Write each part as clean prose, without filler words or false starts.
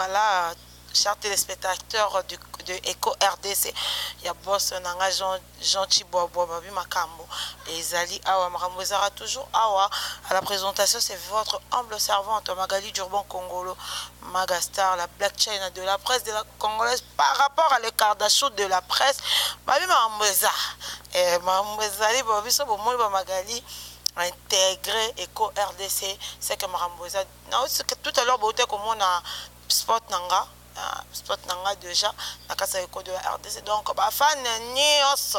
voilà, chers téléspectateurs de Eco RDC, il y a boss nanga Jean Chibobo Babi Makambo et Zali Awa Makambo toujours Awa. À la présentation, c'est votre humble servante Magali Durban Congolo, Magastar, la Black China de la presse de la congolaise par rapport à l'écartachou de la presse. Babi Makambo et Makambo Zali Babi Sobo Magali intégré Eco RDC, c'est que Makambo tout à l'heure comme on a spot nanga déjà na kasa Eco de RDC, donc ba fan nyos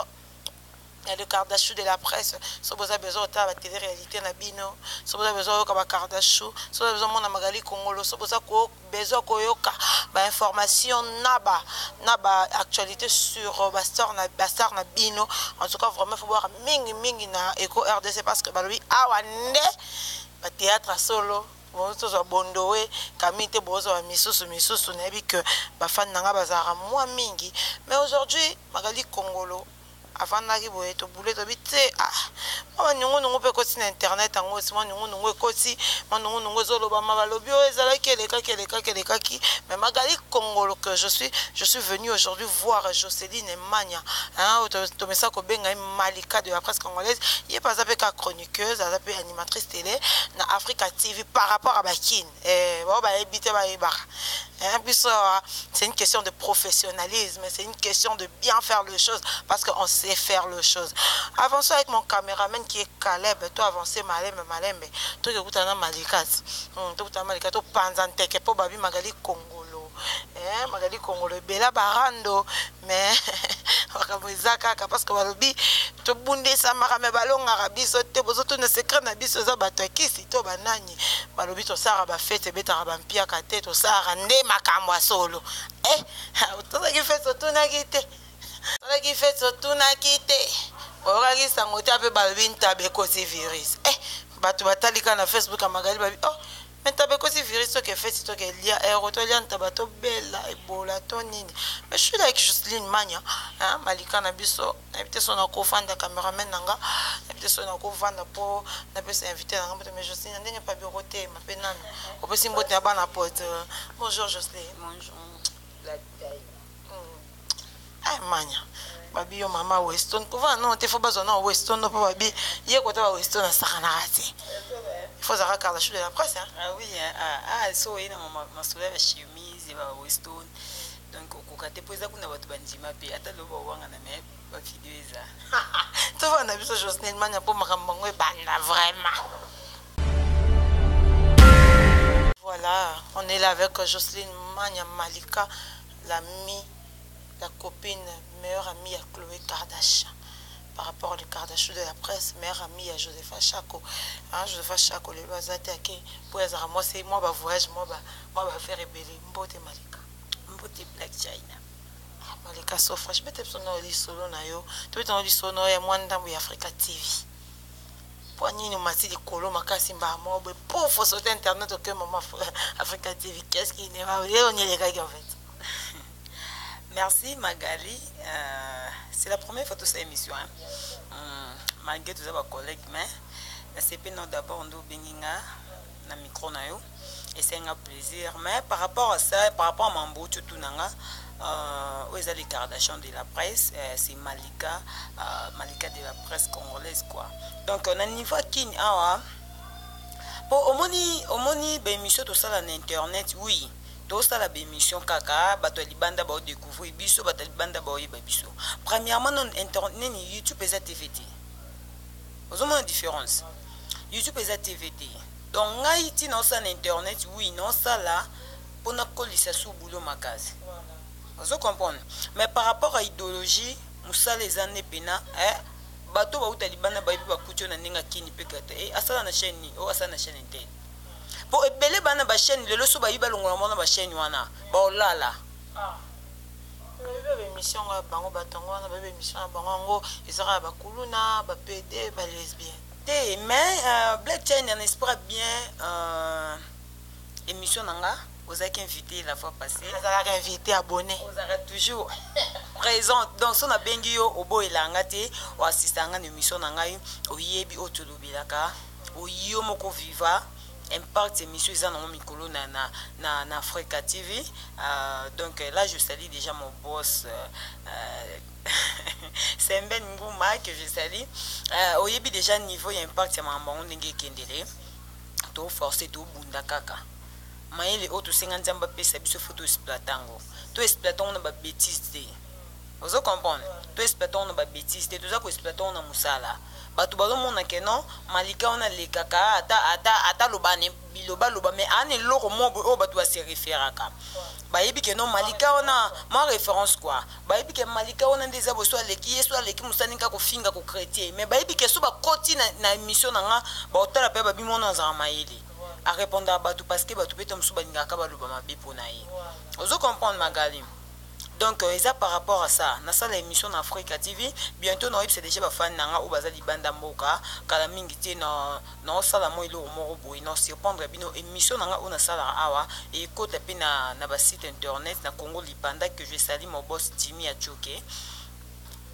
et le cardachou de la presse so besoin de la télé-réalité na bino, so besoin de cardachou, so besoin de Magali Congolo, so besoin koyoka ba information naba actualité sur bastar na bino. En tout cas vraiment faut voir mingi na Eco RDC parce que balobi awande ba théâtre solo bozo bondowe kamite bozo misusu nebi que ba fan nanga bazara moi mingi. Mais aujourd'hui Magali Congolo avant naki boye to boule to bite mama nungu pe koti na internet ango sima nungu koti nungu zolo ba mabalobi o ezala keleka ki. Mais Magali Congolo que je suis venu aujourd'hui voir Jocelyne Mania to mesa ko benga Malika de la presse congolaise. Il est pas avec chroniqueuse, elle est animatrice télé na Africa TV par rapport à Bakin bon ba ebite ba ebara. C'est une question de professionnalisme, c'est une question de bien faire les choses parce qu'on sait faire les choses. Avançons avec mon caméraman qui est Caleb. Toi avancer malembe. Toi écoute na Malikat. Toi Malikat to panzante ke po babi Magali Congolo. Magali Congolo bela barando mais wakamwezaka parce que balobi to bunde sa marame balonga rabiso te bozoto na secret na biso za bato kisi to banani balobi to sara ba fete beta ba mpia ka te to sara nde makambo solo to ki fete to na kite to ki fete to na kite ora ki sango te ape balobi ntabe ko virus bato batalika na Facebook a Magali babi mais tabe ko virus to ke fete to ke lia to lia ntabato bella ebola to nini. Mais je suis là avec Jocelyne Mania Malika na biso na invité son ko fanda cameraman nanga na invité son ko fanda po na pesa invité nanga mais Jocelyne ndenge pa biroté ma penano o pesi mbote ya bana pote. Bonjour Jocelyne. Bonjour la taille. Mania babi yo mama Weston kuva non te faut besoin na Weston no pa babi ye ko ta Weston na sakana ati il faut zara cardachou de la presse Oui so ina ma soulève chemise ba Weston donc ko kate poza kuna batu bandima pe ata lobo wanga na me ba video eza tu vois na biso Jocelyne Mania po makambo ngwe banda vraiment. Voilà, on est là avec Jocelyne Mania Malika, la copine, meilleure amie à Khloé Kardashian. Par rapport au Kardashian de la presse, meilleure amie à Josepha Chako. Josepha Chako, le bazate à qui pour les moi c'est moi bah voyage, moi bah faire rebeller. Mbote Malika. Mbote Black China. Malika so fresh. Mais t'es sonné au lit solo na yo. Tu es au lit solo et moi n'dambo Africa TV. Poignée nous m'a dit colo makasi mba moi pour faut sauter internet au que maman Africa TV. Qu'est-ce qui n'est pas on est les gars en fait. Merci Magali. C'est la première fois de cette émission. Malgré tous les collègues, mais c'est pas d'abord on doit bénir na micro na yo et c'est un plaisir. Mais par rapport à ça, par rapport à Mambo tout nanga, où est les Kardashian de la presse, c'est Malika de la presse congolaise quoi. Donc on a niveau qui pour au moni émission tout ça sur internet oui. Tout ça la émission kaka bato libanda ba découvrir biso bato libanda ba yeba biso. Premièrement non internet ni YouTube et TVT. Vous avez une différence. YouTube et TVT. Donc ngai ti non ça internet oui non ça là pour na kolisa sous boulot makazi. Vous comprenez. Mais par rapport à idéologie musa les années pena bato ba uta libanda ba yeba kucho na ninga kini pekata asala na chaîne ni o asala na chaîne interne. Pour ebele bana ba chaîne le loso ba yiba longola mona ba chaîne wana ba olala bebe émission bango batongo wana bebe émission bango ezaka ba kuluna ba PD ba lesbienne te mais Black China n'espère bien émission nanga vous avez invité la fois passée vous avez invité abonné vous avez toujours présent donc son a bengi yo obo elanga te o assistanga na émission nanga o yebi o tolobilaka o yo moko viva Impact émission ils ont mikolo na Africa TV. Donc là je salue déjà mon boss c'est un ben ngouma que je salue. Au yebi déjà niveau impact ya mamba on ndenge kendele to forcer to bunda kaka mayele auto 50 ans pesa biso photo exploitango to exploitant na ba bêtise te ozo comprendre to exploitant na ba bêtise te to za ko exploitant na musala bato bazomona ke non malika on a lekaka ata lobane biloba loba mais ane loko mobo o bato ba se référaka bayebi ke non malika on a ma référence quoi bayebi ke malika on a des abo so leki yeso leki musani ka ko finga ko chrétien mais bayebi ke so ba koti na émission nanga ba otala pe ba bimona za mayeli a répondre à bato parce que bato petom so baninga ka ba loba mabe pona ye ozo comprendre Magali. Donc, par rapport à ça, dans ça l'émission en Africa TV, bientôt nous c'est déjà fan nanga ou bazali banda moka, kala mingi te na sala mo ilo moro boy, non surprendre bino émission nanga on a sala awa et côté pe na ba site internet na Congo Lipanda que je salue mon boss Jimmy Achoke.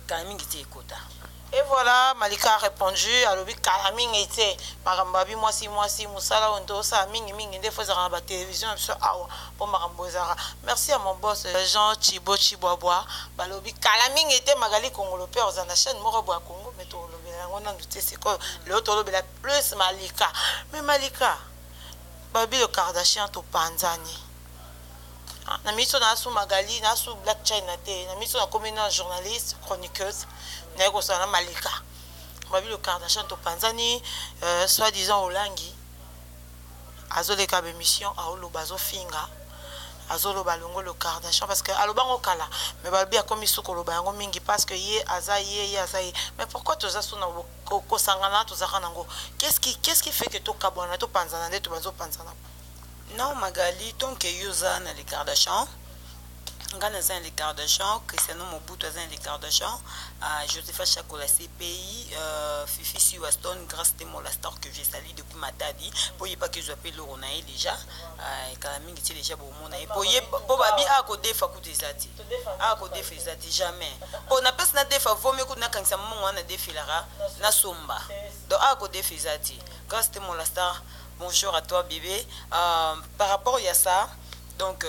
Kala mingi te ekota. Et voilà, Malika a répondu à l'objet Kalaming était Marambabi, moi si Moussala, on doit ça, Ming, des fois, à la télévision, pour Marambozara. Merci à mon boss Jean Chibo Chibobois. Balobi Kalaming était Magali Congo, le père aux chaîne Morobo à Congo, mais on a douté c'est quoi l'autre la plus Malika. Mais Malika, Babi le Kardashian to Panzani. Na miso na su Magali, na su Black China te, na miso na commune journaliste, chroniqueuse. Na Malika babi le Kardashian to Panzani soi-disant Olangi azoleka émission aolo bazo finga azolo balongo le Kardashian parce que alobango kala mais babi a comme isoko lo bango mingi parce que ye azaye mais pourquoi toza sona ko sangana toza kanango qu'est-ce qui fait que to kabona to Panzana nde to bazo Panzana non Magali tant que yoza na le Kardashian Ngana zan les Kardashian, Cristiano Mobutu zan les Kardashian, Josepha Chakola CPI, Fifi Siwaston, grâce à la star que j'ai sali depuis ma tadi, pour y pas que je appelle le Ronaï déjà, et Kalaming était déjà pour mon aïe, pour Babi à côté faculté zati, à côté faisati jamais. Pour n'a pas na défa, vaut mieux que n'a qu'un moment on a défilara, na somba, donc à côté faisati, grâce à la star, bonjour à toi bébé, par rapport à ça, donc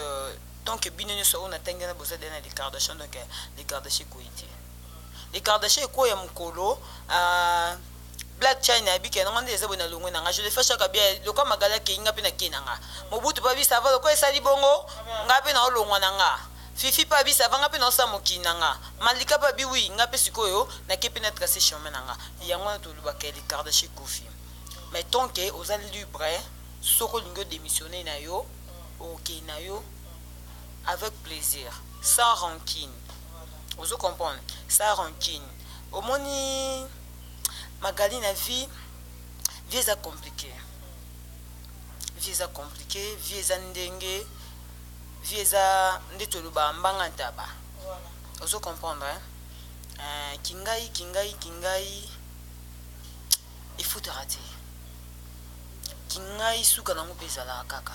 donc binoni so on attenga na boza dena les Kardashian donc les Kardashian koité les Kardashian ko ya mukolo Black China bi ke ngande eza bona longo na je le fais chaque bien le ko magala ke inga pe na kinanga Mobutu pa bi ça va ko esali bongo ngape na olongwa nanga Fifi pa bi ça va ngape na sa mokinanga Malika pa bi wi ngape sikoyo na ke pe na tracer chemin nanga yango na to luba ke les Kardashian kofi mais tant que aux libre soko lingo démissionner na yo OK na yo avec plaisir, sans rancune. Vous comprenez? Sans rancune. Au moni Magali na vie est compliqué. Vie est compliqué, vie est ndenge, vie est ndetoluba mbanga taba. Vous comprenez? Kingai il faut te rater. Kingai suka na mupeza la kaka.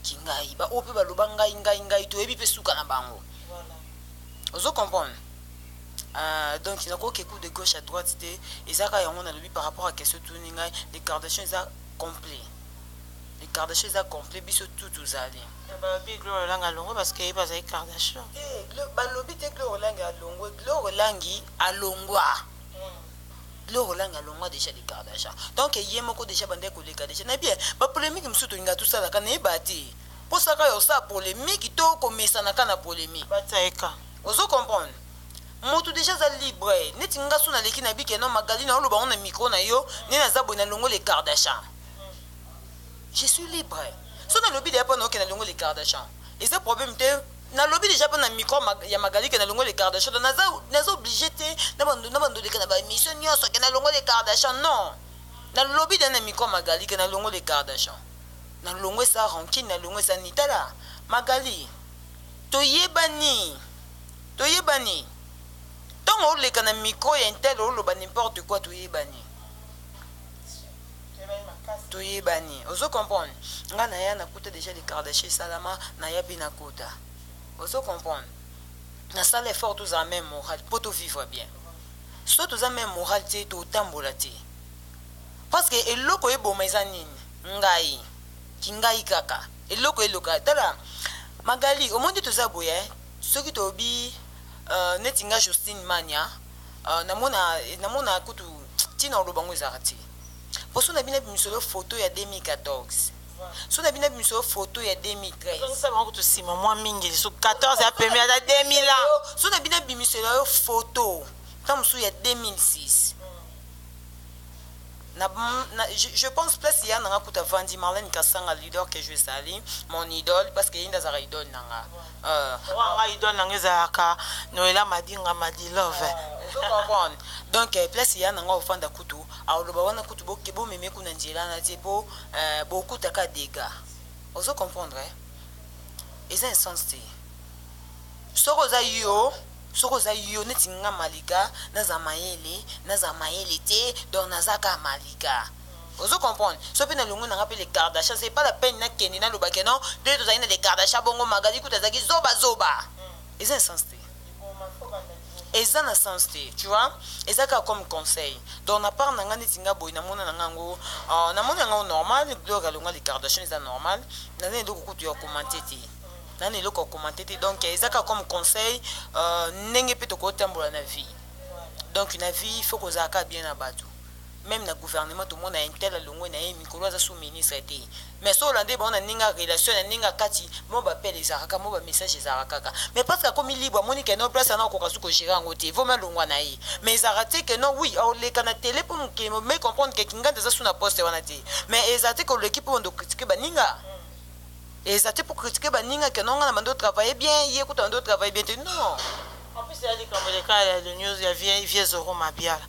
Kingai ba ope ba lobanga ngai to ebi pe suka na bango ozo comprendre donc il y a quoi coup de gauche à droite te ezaka yango na lobi par rapport à question tout ngai les Kardashians ça complet les Kardashians ça complet biso tout uzali ba bi Gloire langa longo parce que ba za Kardashian ba lobi te Gloire langa longo Gloire langi alongwa Gloire langa longo déjà les Kardashians donc yemoko déjà bande ko les Kardashians na bien ba polémique msuto nga tout ça la kana ebati pour ça ka yo ça polémique to komesa na kana polémique bataeka ozo comprendre moto déjà za libre neti nga suna leki na bike no Magali na oloba on na micro na yo ni na zabo na longo les Kardashians je suis libre so na lobby de pas no ke na longo les Kardashians et ce problème te na lobby déjà pas na micro ya Magali ke na longo les Kardashians na obligé te na bando de kana ba émission nyoso ke na longo les Kardashians non na lobby de na micro Magali ke na longo les Kardashians na longo sa rancune na longo sa nitala Magali toyebani tant on le kana micro ya intel on loba n'importe quoi toyebani ozo comprendre nga na ya na kuta déjà les Kardashians salama na ya bina kota ozo comprendre na sala effort tous en même moral pour tout vivre bien soit tous en même moral te to tambola te parce que eloko eboma eza nini ngai kingai kaka eloko tala Magali au monde toza boye soki tobi netinga Justine Mania namona kutu tina olobango ezarati poso na bina bimisolo photo ya 2014 so na bina bimisolo photo ya 2013 ça va que tu si moi mingi sur 14 à premier à 2000 ans so na bina bimisolo photo tamusu ya 2006 je pense plus il y a un coup de Vandi Marlène Kassanga leader que je salue mon idole parce qu'il y a des idole nanga idole nanga zaka Noëlla Madinga Madi love vous comprenez donc plus il y a un enfant de kutu alors le bawana kutu bo kebo meme kuna njela na tipo beaucoup de cas dégâts vous comprendre et c'est un sens té sokoza yo netinga malika naza mayele te donc nazaka malika vous comprenez so pe na longo na rappel les Kardashian c'est pas la peine na kendi na lobake non deux to zaina les Kardashian bongo Magali kutazaki zoba et c'est un sens té et ça na sens té tu vois et ça comme conseil donc na part nanga netinga boy na mona nango na mona nango normal gloire longa les Kardashian c'est normal na ne ndoko kutu ya commenter té nani loko commenter donc ezaka comme conseil ndenge pe to ko tambola na vie donc une vie il faut que ça bien na bato même na gouvernement tout monde a intel longo na mikolo za sous ministre té mais so landé bon na ninga relation na ninga kati mo ba pele ezaka mo ba message ezaka mais parce que comme libre moni que no place na ko kasu ko gérer ngote faut même longwa na yi mais ezarate que non oui on les kana télé pour me comprendre que kinga za sous na poste wana té mais ezate que l'équipe on do critiquer ba ninga. Et ça pour critiquer Baninga que non, on a travailler bien, il écoute on doit travailler bien. Non. En plus, il y a dit comme le cas de news, il y a vieux Zoro Mabia.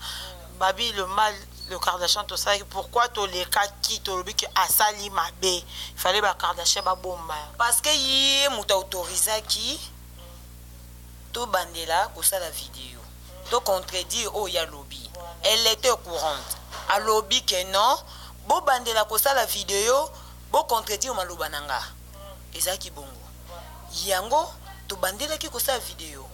Babi, le mal, le Kardashian, tout ça, pourquoi tous les cas qui te dit que Asali Mabé, il fallait que Kardashian ba bomba. Parce que il est autorisé qui tout bandela pour ça la vidéo. To contredire oh ya lobby. Elle était au courant. À lobby que non, bo bandela pour ça la vidéo, bo contredire malobananga. Ezaki bongo yango to bandela ki ko sa vidéo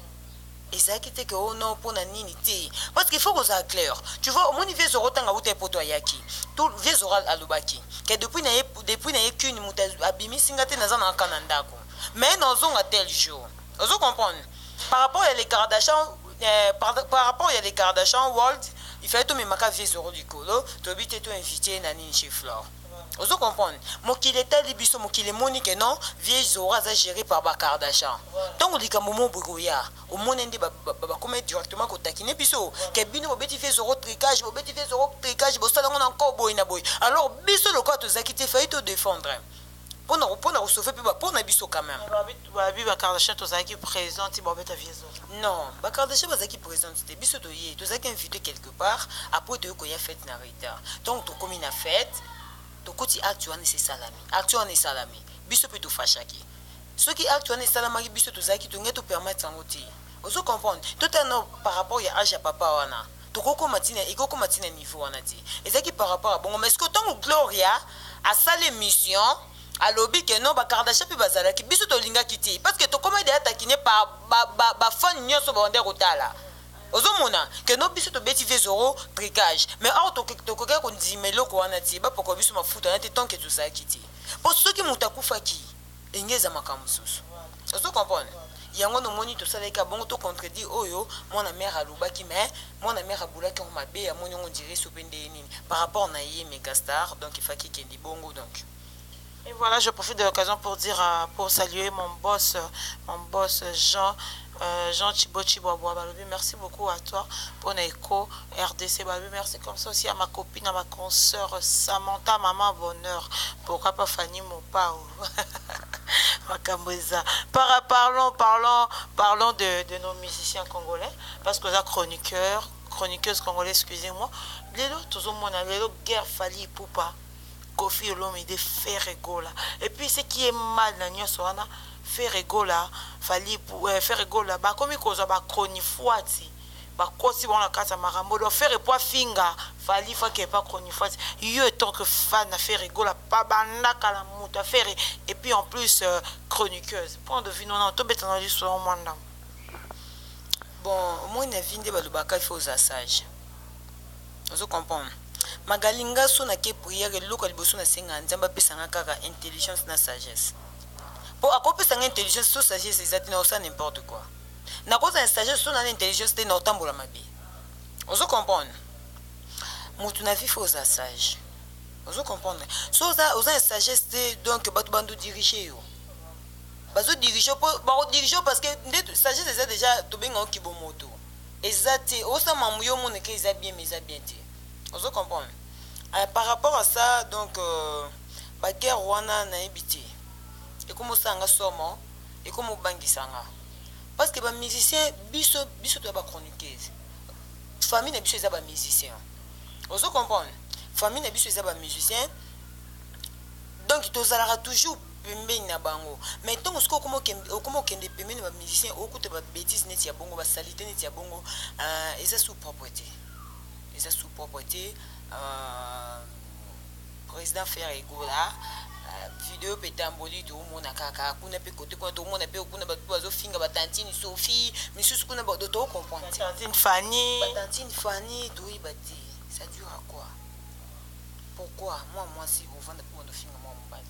ezaki te que oh non pour na nini te parce qu'il faut que ça clair tu vois au niveau zoro tanga uté poto yaki tout vieux oral alobaki que depuis na ekuni muta abimi singate na zana kananda ko mais nozonga tel jour vous comprenez par rapport à les Kardashian par rapport à les Kardashian world il fait tout mes maka vieux zoro du colo to bité to invité na nini chez Flore. Vous comprenez? Mon qu'il était libiso, mon qu'il est monique non, vieille Zora géré par Kardashian. Donc on dit qu'à moment brouilla, au monde indi commettre directement au taquiner biso. Que bino obéti fait zéro tricage, obéti fait zéro tricage, bo salon encore boy na boy. Alors biso le quoi tu as quitté fait te défendre. Pour nous sauver puis pour na biso quand même. Babi Kardashian tu as qui présente il bobeta vieux Zora. Non, Kardashian va qui présente c'était biso to yé, tu as qui invité quelque part après de ko ya fête na retard. Donc to comme une fête to koti actuellement c'est salami actuellement salami biso peut tout fâchaki ceux qui actuellement salami biso tout zaki to ngeto permettre en oti vous comprenez tout un par rapport à âge à papa wana to koko matina niveau wana ti ezaki par rapport à bon mais est-ce que tant Gloria a salé mission à lobby que non ba Kardashian pe bazala ki biso to linga kiti parce que to comment de attaquer par ba fan nyoso ba ndé rotala. Ozomona que no biso to beti vezoro tricage mais or to koka ko ndimelo ko wana ti ba poko biso mafuta na te tant que tout ça kiti pour ceux qui mutakufa ki engeza makamususu ozo comprendre yango no moni to sala ka bongo to contredit oyo mona mère alobaki mais mona mère abulaki on mabe ya moni on dirait sopende nini par rapport na yé mégastar donc il faut qu'il kendi bongo donc. Et voilà, je profite de l'occasion pour dire, pour saluer mon boss Jean Chibo Chiboabo. Merci beaucoup à toi pour l'écho RDC. Merci comme ça aussi à ma copine, à ma consoeur Samantha, maman bonheur. Pourquoi pas Fanny Mopao? Parlons de nos musiciens congolais, parce que là, chroniqueuse congolaise, excusez-moi. Les autres, tout le monde a les autres guerre Fali Poupa. Kofi Olomide fait rigola. Et puis ce qui est mal dans Nyoswana, fait rigola, fali pour faire rigola. Bah comme il cause bah chronifuati, bah kosi bon la carte marambo, donc faire poids finga, fali faut qu'il pas chronifuati. Yo tant que fan à faire rigola, pas banda kala muta faire et puis en plus chroniqueuse. Point de vue non non, tout bête dans l'histoire au monde. Bon, moi une vie de balubaka il faut usage. Vous comprenez? Magalinga so na ke prière eloko liboso na senga nzamba pesanga kaka intelligence na sagesse. Pour akopesanga intelligence so sagesse ezati na osa n'importe quoi. Na koza sagesse so na intelligence te na otambola mabe. Ozo comprendre. Mutu na vie faut za sage. Ozo comprendre. So oza sagesse te donc batu bandu diriger yo. Bazo diriger parce que sagesse est déjà to benga kibomoto. Ezati osa mamuyo moneke eza bien mais eza bien te. Ozo comprendre. Par rapport à ça donc ba guerre wana na ebité. Et comme sanga somo et comme bangisanga. Parce que ba musicien biso to ba chroniqueuse. Famille na biso eza ba musicien. Ozo comprendre. Famille na biso eza ba musicien. Donc tozalaka toujours pembeni na bango. Mais tant que comment kende pembeni ba musicien okuta ba bêtise neti ya bongo ba salité neti ya bongo eza sous propreté. Eza sous propreté président faire egola vidéo petamboli to mona kaka kuna pe côté kuna to mona pe kuna ba bazo finga ba tantine Sophie misusu kuna ba to comprendre tantine Fanny to ibati ça dure à quoi? Pourquoi moi si on vend pour de finga moi mbali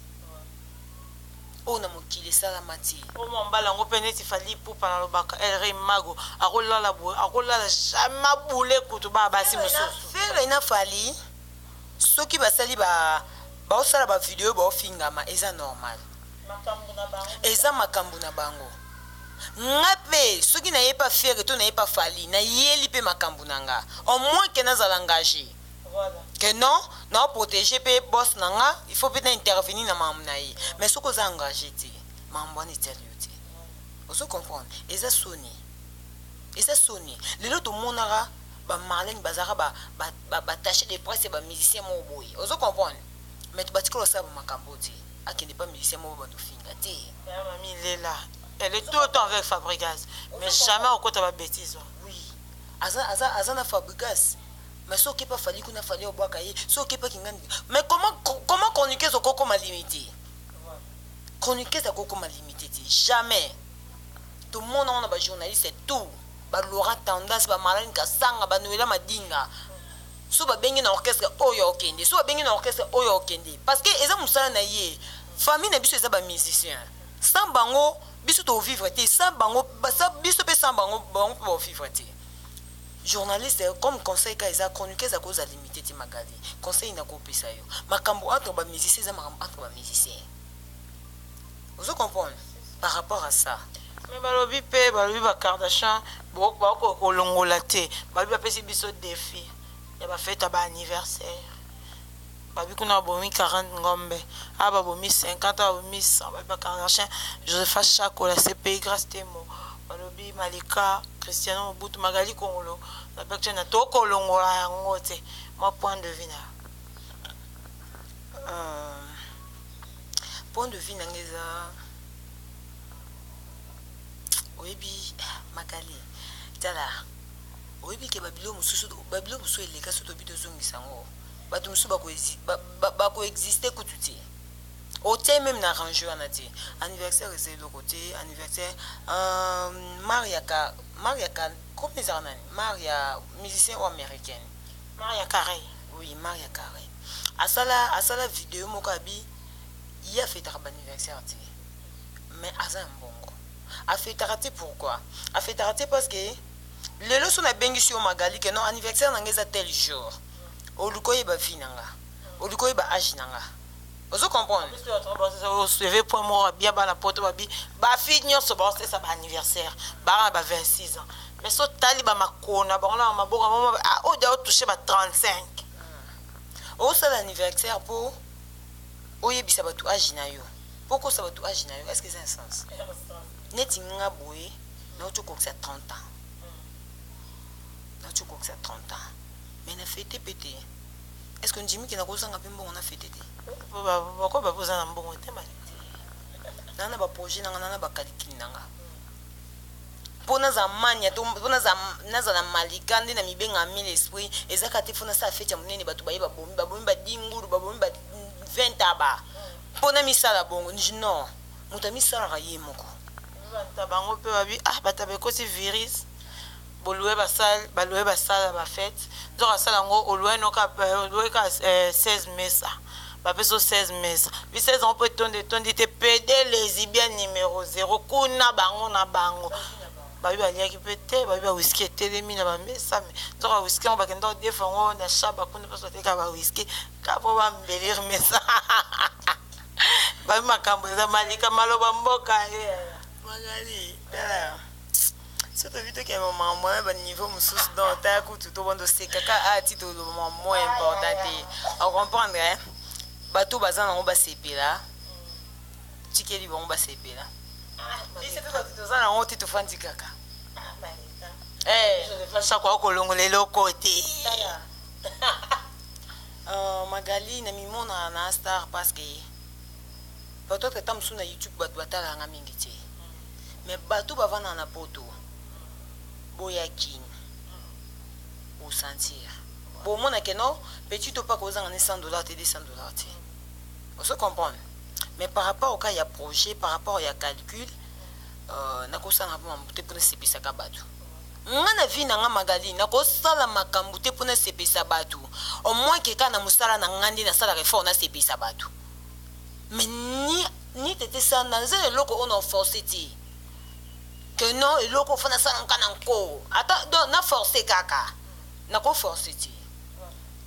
on a mokili sala mati o mo mbala ngo peneti fali pour pana lobaka elre mago akola jamais boule kutu ba basi mususu faire ina fali soki basali ba osala ba vidéo ba ofingama eza normal eza makambu na bango ngape soki na ye pas faire to na ye pas fali na yeli pe makambu nanga au moins que nazala engagé voilà que non na protéger pe boss nanga il faut peut intervenir na mamu na ye mais soko za engagé ti mambo ni tell you ti oso comprendre eza soni lelo to monara ba Marlène bazara ba tâcher de presse ba musicien mo boy oso comprendre. Mais tu bâtis ça pour ma camboti. À qui n'est pas musicien, moi, on va finir. Mamie Léla, elle est tout le temps avec Fabregas. Mais jamais au côté de la bêtise. Oui. Azana Fabregas. Mais ce qui n'est pas fallu qu'on a fallu au bois cahier. Ce qui n'est pas qu'il mais comment chroniquer ce coco m'a limité? Chroniquer ce coco m'a limité. Jamais. Tout le monde a un journaliste, c'est tout. Laurent Tendance, Marlène Kassanga, Noëlla Madinga. So ba bengi na orchestre oyo okende so ba bengi na orchestre oyo okende parce que eza musala na ye famille na biso eza ba musicien sans bango biso to vivre te sans bango biso pe sans bango po vivre te journaliste comme conseil ka eza chroniquer za cause limité ti magali conseil na ko pesa yo makambo entre ba musicien za makambo entre ba musicien vous comprenez par rapport à ça. Mais balobi ba Kardashian ba ko longola te balobi apesi biso défi. Il y a fait un anniversaire. Babi kuna bomi 40 ngombe. Aba bomi 50, aba bomi 100. Babi Kardashian, Josepha Chako, la CPI, grâce Temo. Balobi Malika, Cristiano Mobutu, Magali Kongolo. La Bekche na toko longola yangote. Moi, point de vue na. Point de vue na ngeza. Oebi Magali. Tala. Oui, que Babylone musu eleka soto bito zongisango batu musu bako exister kututi ote même na range wana te anniversaire c'est le côté anniversaire Maria comme les arnani Maria musicien ou américaine Maria Carey oui Maria Carey asala vidéo mokabi il a fait un anniversaire mais azan bongo a fait raté pourquoi a fait raté parce que les leçons na bengi sur magali que non anniversaire nangeza tel jour olukoye ba vinanga olukoye ba âge nanga ozo comprendre au CV point mort bien ba la poto ba bi ba fi nyonso ba c'est ça ba anniversaire ba 26 ans mais so tali ba makona ba on a maboka mama o doit toucher ba 35 o ça l'anniversaire pour oyebisa ba tu âge na yo pourquoi ça ba tu âge na yo est-ce que c'est un sens neti nga boye na tu ko 30 ans. Tu crois que c'est 30 ans. Mais on a fêté pété. Est-ce qu'on dit que nous avons on a fêté? Pourquoi pas poser un bon thème? On a un projet, on a un calcul. Pour nous amania, pour nous na malika ndi na mibenga mille esprit ezakati funa sa fete munene batu bayiba bombi ba dinguru ba bombi ba 20 aba. Pour na misala bongo non. Muta misala ka yemoko. Tabango pe babi batabe ko si virus. boloué basala ba fête nzoka sala ngo oloé noka 16 mesa ba peso 16 mesa bi 16 on peut tondi te PD les bien numéro 0 kuna bango na bango babi baliaki pete babi ba whisky etelemi na ba mesa nzoka whisky on bakenda defa ngo na shaba kuna peso teka ba whisky kapo ba mbelir mesa babi makambo za malika maloba mboka Magali surtout vu que mon moins bon niveau me sous dans ta coup tout au bon dossier kaka a titre le moment moins important on comprendre hein bateau bazan on va sepela tikeli bon ba sepela c'est fait bateau ça on titre fanti kaka je vais faire quoi kolongole le côté Magali na mimona na star parce que bateau que tam suna YouTube bateau batala nga mingi ti mais bateau bavana na poto boyakin au sentir bon mon que non petit ou pas cause en $100 et $200 on se comprend mais par rapport au cas il y a projet par rapport il y a calcul na ko sana ba mbute pour sepisa ka batu ngana vi na nga Magali na ko sala makambu te pour sepisa batu au moins que kana musala na ngandi na sala réforme na sepisa batu mais ni tete ça na zele loko on a forcé ti que non et loko fana ça encore attends donc na forcé kaka na ko forcé ti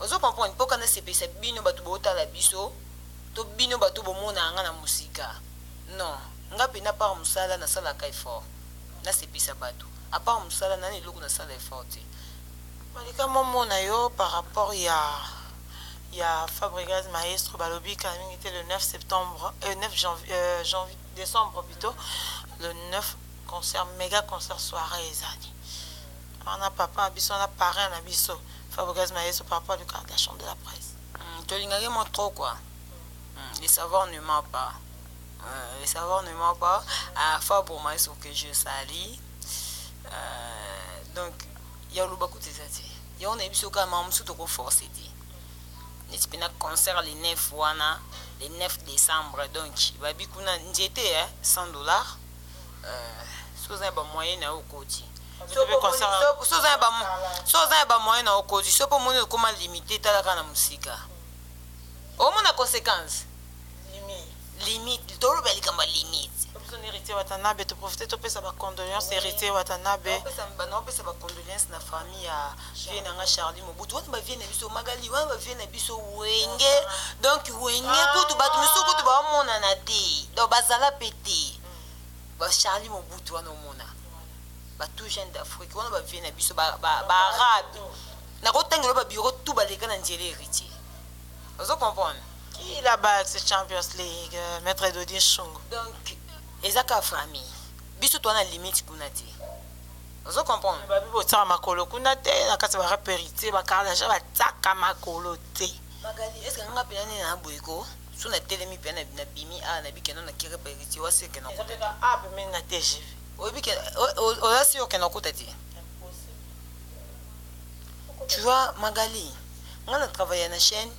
ozo comprendre pour kana sepisa bino batu bota la biso to bino batu bomona nga na musika non nga pena par musala na sala ka effort na sepisa batu à part musala na loko na sala effort ti malika momona yo par rapport il y a Fabregas Maestro Balobi qui était le 9 septembre 9 janvier décembre plutôt le 9 concert méga concert soirée ezali on a papa biso on a parrain na biso Fabregas Maestro par rapport du cadre de la chambre de la presse to lingaki mo trop quoi les savoirs ne ment pas les savoirs ne ment pas à Fabre Maestro que je salue donc il y a le beaucoup de ça il y a on a biso ka mamusu to ko forcer dit n'est pas concert le 9 wana le 9 décembre donc babi kuna njete $100 soza ba moyen na okoti soza ba moyen na okoti so po moni koma limité tala kana musika o mona conséquence limite to robeli kamba limite son héritier Watanabe to profiter to pesa ba condoléances héritier Watanabe on pesa ba condoléances na famille ya vie na nga Charlie Mobutu wana ba vie na biso Magali wana ba vie na biso wenge donc wenge kutu batu misuku kutu ba mona na te donc bazala pété ba Charlie Mobutu wana mona ba tout jeune d'Afrique wana ba vie na biso ba arabe na ko tengelo ba bureau tout ba leka na njele héritier vous comprenez qui là-bas c'est Champions League maître Dodi Shungu donc ezaka famille biso to na limite kuna te vous comprenez babi botaka makolo kuna te na kati ba rapérité ba carlage ba tsaka makolo te Magali est-ce que nga pena na boyiko so na telemi pena na bimi a na bikeno na kire périté wa se que na kota a pe men na TGV o bike o la si o que na kota te tu vois Magali nga na travailler na chaîne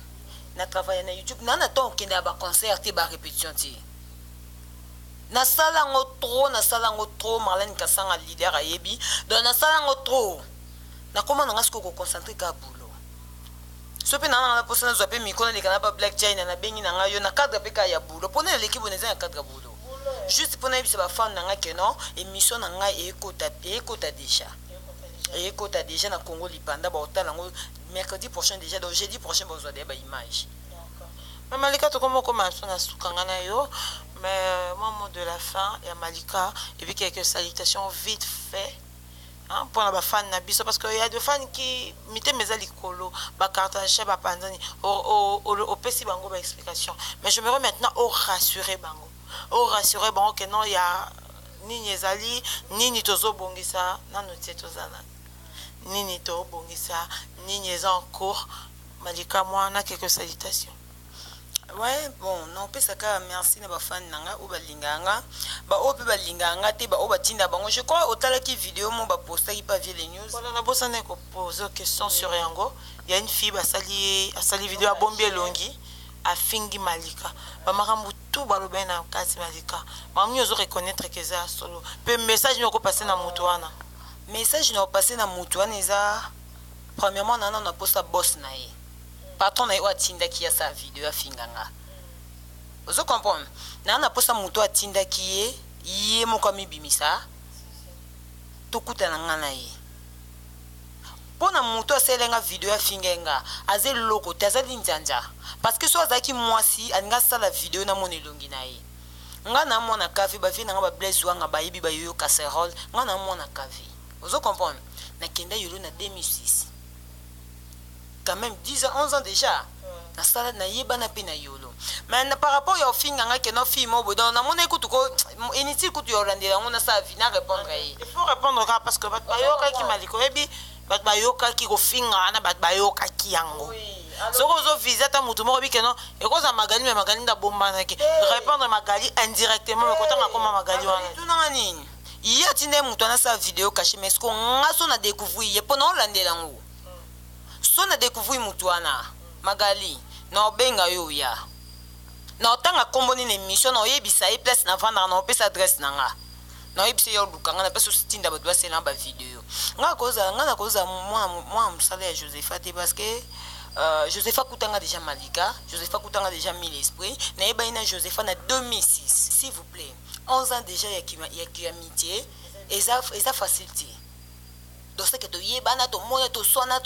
na travailler na YouTube na ton kenda ba concert te ba répétition te na sala ngo trop Marlène Kasanga leader ayebi donc na sala ngo trop na comment nga sko ko concentrer ka boulot so pe na posa na zope mikona de kana ba Black China na bengi na nga yo na cadre pe ka ya boulot pona l'équipe boneza na cadre boulot juste pona bisa ba fan na nga que non émission na nga ekota déjà na Congo Lipanda ba otala ngo mercredi prochain déjà donc jeudi prochain besoin de ba image. Mais Malika to comment commencer na sukangana yo mais au moment de la fin il y a Malika et puis quelques salutations vite fait hein pour la fan na biso parce que il y a des fans qui mité mezali kolo ba partager ba panzani au pesi bango ba explication mais je me remets maintenant au rassurer bango que non il y a nini ezali nini tozo bongisa na notie tozana nini to bongisa nini eza en cours Malika moi na quelques salutations. Ouais bon non pesa ka merci na ba fan nanga o balinganga ba o pe balinganga te ba o batinda bango je crois otala ki vidéo mo ba poster pas via les news voilà na bossa na ko poser question sur yango il y a une fille asali vidéo a bombi elongi a fingi Malika ba makambu tout baloba na kati Malika mamu ozo reconnaître que ça solo pe message nyoko passer na mutu wana message na passé na mutu wana eza premièrement nana na posta boss na ye patron na ye atindaki ya sa video afinganga ozo comprendre nana na posta mutu atindaki ye moko amibimisa tokutana nga na ye pona mutu aselenga video afingenga aze loko te azali nzanja parce que so azalaki mwasi alinga asala video na mona elongi na ye nga na mwana kavi bavie nanga bablaise wanga bayebi bayoyo casserole nga na mwana kavi ozo comprendre nakenda yolo na 2006 quand même 10 ans 11 ans déjà na sala na yebana pe na yolo mais par rapport ya ofinga nga ke no film obo donc na mona ekutu ko inutile kutu ya olandela ngona sa vie na répondre ye il faut répondre car parce que bayoka ki maliko ebi bayoka ki kofinga na bayoka ki yango soko ozo visa ta mutu moko bikeno ekoza magali me magali nda bombana ke répondre magali indirectement mais kotanga koma magali wana tunanga nini iya tinde mutu ana sa vidéo caché mais ko ngaso na découvrir ye pona olandela ngo so na découvrir mutu wana magali na obenga yo ya na otanga komboni na émission na oyebisa ye place na vendre na opesa adresse nanga na oyebisa yo lukanga na peso stinda ba doit sela ba vidéo nga na koza moi musala ya Josepha te parce que Josepha Koutanga déjà Malika, Josepha Koutanga déjà mille esprits. Naïbaïna Josepha na 2006, s'il vous plaît. 11 ans déjà, il y a amitié. Et ça facilité. Donc, c'est que tu y es, tu monnes, tu soignes.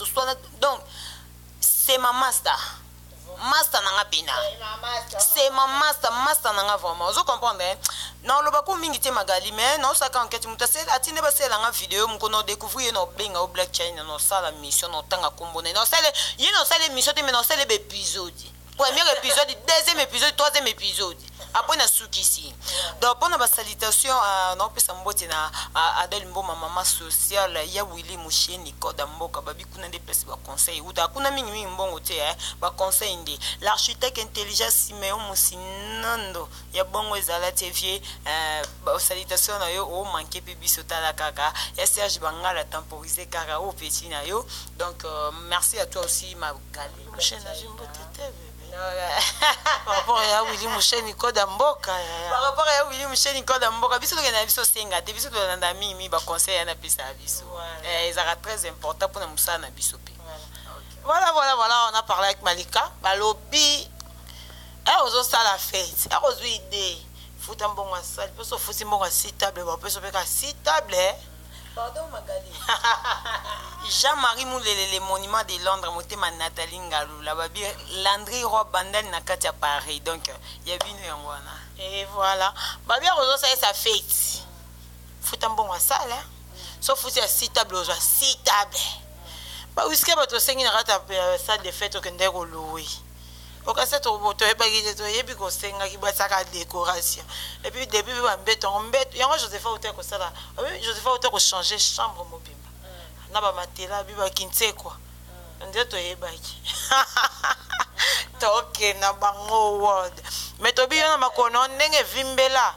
Donc, c'est ma master. Master nanga pina. C'est ma master nanga vraiment. Vous comprenez? Non, le bako mingi te magali mais non ça quand tu muta c'est atine ba c'est la vidéo mon kono découvrir no benga au black chain no ça la mission no tanga kombone no c'est le mission te mais no c'est le épisode. Premier épisode, deuxième épisode, troisième épisode. Après na sukisi. Donc pour na salutation à non pesa mbote na Adel Mboma maman sociale ya Willy Musheni koda mboka babi kuna des place ba conseil ou ta kuna mingi mbongo te ba conseil ndi l'architecte intelligent Simeon Musinando ya bongo ezala te vie ba salutation na yo o manquer pe biso tala kaka ya Serge Bangala temporiser kaka o petit na yo donc merci à toi aussi Magali Musheni Jimbote par rapport à Willy Musheni Koda Mboka par rapport à Willy Musheni Koda Mboka biso to na biso senga te biso to na mimi ba conseil na pisa biso ils sera très important pour na musa na biso pe voilà on a parlé avec Malika balobi ozo sala fête ozo idée futa mbongo sala peso futi mbongo si table ba peso pe ka si table pardon Magali Jean-Marie Moulele le monument de Londres motema Nathalie Ngalou la babi Landry Roy Bandel na kati ya Paris donc ya bino yangwana et voilà babi ozo sa fête futa mbongo sala so futi ya si table ozo si table ba wiske ba to sengi na kata salle de fête okende ko louer okasa to boto e bagije to yebi ko senga ki ba saka décoration et puis depuis ba mbeto yango Josepha ote ko sala Josepha ote ko changer chambre mobimba na ba matela bi ba kintse quoi ndio to yebaki toke na bango word mais to bi na makono ndenge vimbela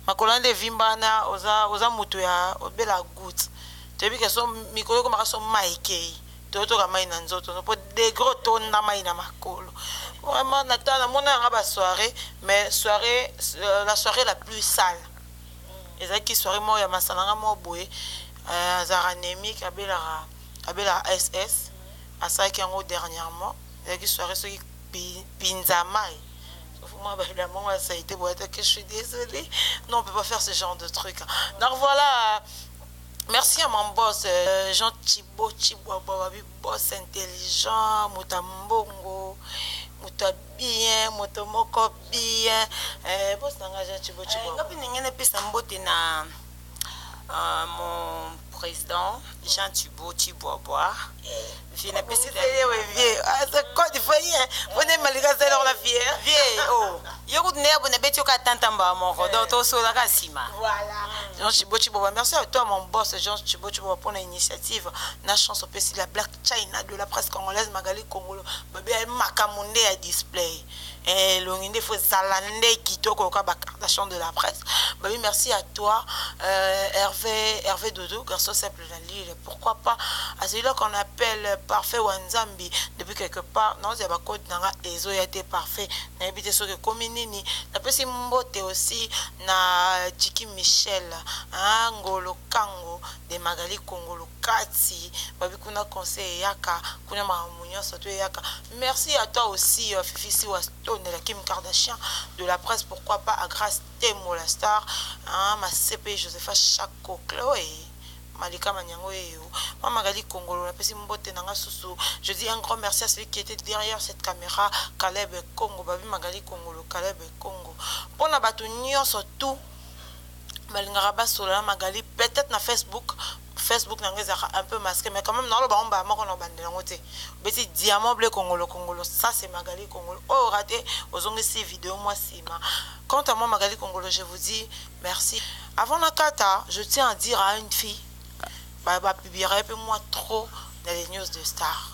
makono de vimbana oza mutu ya obela good tebi ke so mikolo ko makaso maike toto ka mai na nzoto no po de gros tonda mai na makolo vraiment natana mona nga ba soirée mais la soirée la plus sale ezaki soirée mo ya masalanga mo boye azara nemi kabela SS asaki yango dernièrement ezaki soirée soki pinzamai moi la maman ça a été boîte que je suis désolée non on peut pas faire ce genre de truc donc voilà. Merci à mon boss, Jean Thibaut, boss intelligent, Moutambongo, Mouta bien, Moutomoko bien, boss nanga Jean Thibaut. Ngapi ningene pesa mbote na mon président Jean Thibaut Chibois. Viens pesa vieux. Ah c'est quoi il faut rien. Venez malika c'est la fière. Vieux oh. Yoko ne abone betio ka tantamba moko donc to so la kasima. Voilà. Jean Thibaut Chibois, merci à toi mon boss Jean Thibaut Chibois pour l'initiative. Na chance au PC la Black China de la presse congolaise Magali Congolo. Bébé Makamunde à display. et l'onginde faut salande kitoko ka Kardashian de la presse. Babi merci à toi Hervé Dodo, garçon simple dans l'île. Pourquoi pas à celui-là qu'on appelle parfait Wanzambi depuis quelque part non c'est pas code nanga ezo a été parfait na habité sur que communini na pesi mbote aussi na Jiki Michel Ngolo Kango de Magali Kongolo Kati babi kuna conseil yaka kuna mamunyo soto yaka. Merci à toi aussi Fifi Waston de la Kim Kardashian de la presse. Pourquoi pas à Grâce Temo la star ma CP Josepha Chako Chloé Malika Manyango et Magali Kongolo, la petite mbote nanga sousou. Je dis un grand merci à celui qui était derrière cette caméra, Caleb Congo, Babi Magali Kongolo, Caleb Congo. Pour la bâtonnière surtout, Malingaraba Sola Magali, peut-être na Facebook n'a un peu masqué, mais quand même dans le bas on va mort en bande de petit diamant bleu Congolo, ça c'est Magali Kongolo. Oh raté aux ongles ces vidéos moi c'est ma. Quant à moi Magali Kongolo, je vous dis merci. Avant la kata, je tiens à dire à une fille bah publierait peu moi trop dans les news de Star.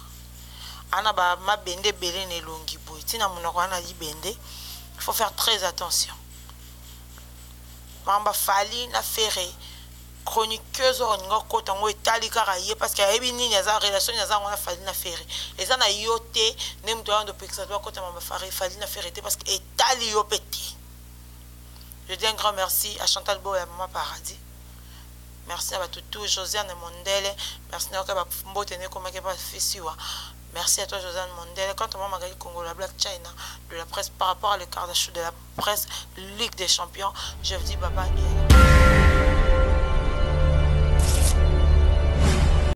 Ana ba ma bende belé ne longi boy. Tina monoko ana di bende. Il faut faire très attention. Mamba fali na ferré. Chroniqueuse on kota ngo etali kaka ye parce que yebi nini za relation ya za ngona fali na ferré. Eza na yote ne mto ando pekisa to kota mamba fali na ferré parce que etali yo pété. Je dis un grand merci à Chantal Bo et à Maman Paradis. Merci à tout Josiane Mondele. Merci à merci à toi Josiane Mondele. Quant à moi Magali Congo, la Black China de la presse par rapport à le Kardashian de la presse Ligue des Champions, je vous dis bye bye.